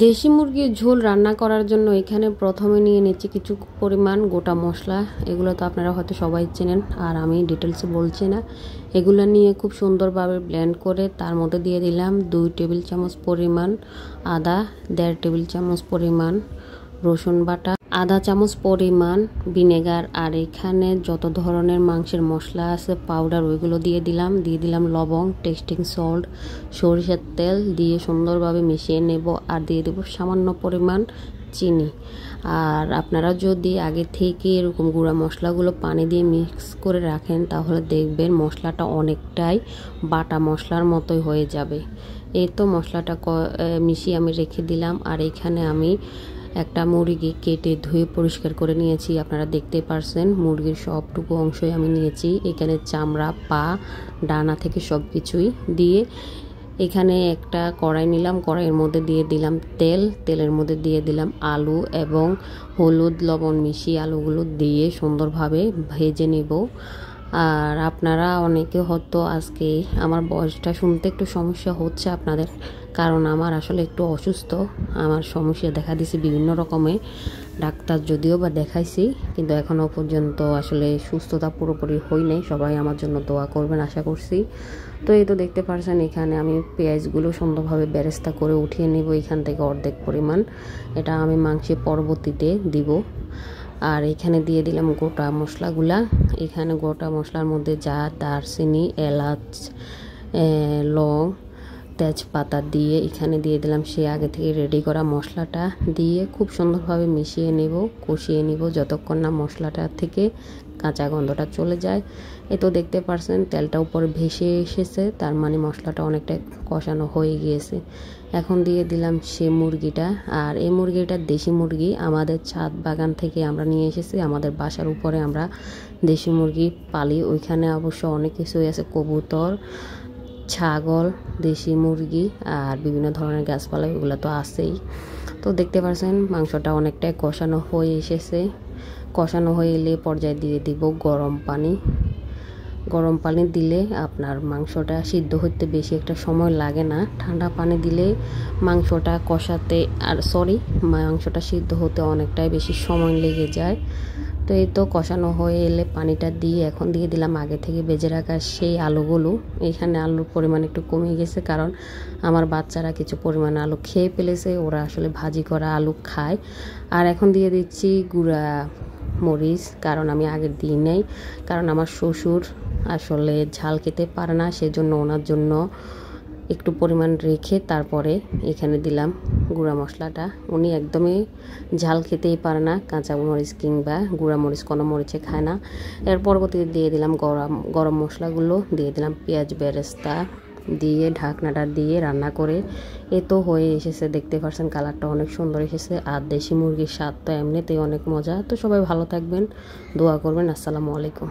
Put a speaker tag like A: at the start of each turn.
A: দেশি মুরগির ঝোল রান্না করার জন্য এখানে প্রথমে নিয়ে নিচ্ছি কিছু পরিমাণ গোটা মশলা। এগুলো তো আপনারা হয়তো সবাই চেনেন, আর আমি ডিটেলসে বলছি না। এগুলো নিয়ে খুব সুন্দরভাবে ব্লেন্ড করে তার মধ্যে দিয়ে দিলাম 2 টেবিল চামচ পরিমাণ আদা, 1.5 টেবিল চামচ পরিমাণ রসুন বাটা, আধা চামচ পরিমাণ ভিনেগার, আর এখানে যত ধরনের মাংসের মশলা আছে পাউডার ওইগুলো দিয়ে দিলাম লবং, টেস্টিং সল্ট, সরিষার তেল দিয়ে সুন্দরভাবে মিশিয়ে নেব। আর দিয়ে দেব সামান্য পরিমাণ চিনি। আর আপনারা যদি আগে থেকে এরকম গুঁড়া মশলাগুলো পানি দিয়ে মিক্স করে রাখেন তাহলে দেখবেন মশলাটা অনেকটাই বাটা মশলার মতোই হয়ে যাবে। এই তো মশলাটা মিশিয়ে আমি রেখে দিলাম। আর এখানে আমি একটা মুরগি কেটে ধুয়ে পরিষ্কার করে নিয়েছি। আপনারা দেখতে পারছেন মুরগির সবটুকু অংশই আমি নিয়েছি। এখানে চামড়া, পা, ডানা থেকে সব কিছুই দিয়ে এখানে একটা কড়াই নিলাম। কড়াইয়ের মধ্যে দিয়ে দিলাম তেলের মধ্যে দিয়ে দিলাম আলু এবং হলুদ লবণ মিশিয়ে আলুগুলো দিয়ে সুন্দরভাবে ভেজে নেব। আর আপনারা অনেকে হয়তো আজকে আমার বয়সটা শুনতে একটু সমস্যা হচ্ছে আপনাদের, কারণ আমার আসলে একটু অসুস্থ। আমার সমস্যা দেখা দিয়েছে বিভিন্ন রকমের, ডাক্তার যদিও বা দেখাইছি কিন্তু এখনও পর্যন্ত আসলে সুস্থতা পুরোপুরি হই নাই। সবাই আমার জন্য দোয়া করবেন আশা করছি। তো এই তো দেখতে পারছেন এখানে আমি পেঁয়াজগুলো সুন্দরভাবে বেরেস্তা করে উঠিয়ে নেব এখান থেকে অর্ধেক পরিমাণ। এটা আমি মাংসে পরবর্তীতে দিব। আর এখানে দিয়ে দিলাম গোটা মশলাগুলা। এখানে গোটা মশলার মধ্যে যা দারচিনি, এলাচ, লং, তেজপাতা দিয়ে এখানে দিয়ে দিলাম সে আগে থেকে রেডি করা মশলাটা দিয়ে খুব সুন্দরভাবে মিশিয়ে নেব, কষিয়ে নেব যতক্ষণ না মশলাটা থেকে কাঁচা গন্ধটা চলে যায়। এ তো দেখতে পারছেন তেলটা উপরে ভেসে এসেছে, তার মানে মশলাটা অনেকটা কষানো হয়ে গিয়েছে। এখন দিয়ে দিলাম সে মুরগিটা। আর এই মুরগিটা দেশি মুরগি, আমাদের ছাদ বাগান থেকে আমরা নিয়ে এসেছি। আমাদের বাসার উপরে আমরা দেশি মুরগি পালি, ওইখানে অবশ্য অনেক কিছুই আছে, কবুতর, ছাগল, দেশি মুরগি আর বিভিন্ন ধরনের গাছপালা, এগুলো তো আছেই। তো দেখতে পাচ্ছেন মাংসটা অনেকটাই কষানো হয়ে এসেছে। কষানো হয়ে এলে পর্যায়ে দিয়ে দিব গরম পানি। গরম পানি দিলে আপনার মাংসটা সিদ্ধ হতে বেশি একটা সময় লাগে না। ঠান্ডা পানি দিলে মাংসটা কষাতে মাংসটা সিদ্ধ হতে অনেকটাই বেশি সময় লেগে যায়। তো এই তো কষানো হয়ে এলে পানিটা দিয়ে এখন দিয়ে দিলাম আগে থেকে ভেজে রাখা সেই আলুগুলো। এখানে আলুর পরিমাণ একটু কমে গেছে, কারণ আমার বাচ্চারা কিছু পরিমাণ আলু খেয়ে ফেলেছে, ওরা আসলে ভাজি করা আলু খায়। আর এখন দিয়ে দিচ্ছি গুঁড়া মরিচ, কারণ আমি আগের দিই নাই, কারণ আমার শ্বশুর আসলে ঝাল খেতে পারে না, সেজন্য ওনার জন্য একটু পরিমাণ রেখে তারপরে এখানে দিলাম গুঁড়া মশলাটা। উনি একদমই ঝাল খেতেই পারে না, কাঁচা মরিচ কিংবা গুঁড়া মরিচ কোনো মরিচে খায় না। এর পরবর্তীতে দিয়ে দিলাম গরম মশলাগুলো, দিয়ে দিলাম পেঁয়াজ বেরেস্তা দিয়ে ঢাকনাটা দিয়ে রান্না করে এ তো হয়ে এসেছে। দেখতে পাচ্ছেন কালারটা অনেক সুন্দর এসেছে। আর দেশি মুরগির স্বাদ তো এমনিতেই অনেক মজা। তো সবাই ভালো থাকবেন, দোয়া করবেন। আসসালামু আলাইকুম।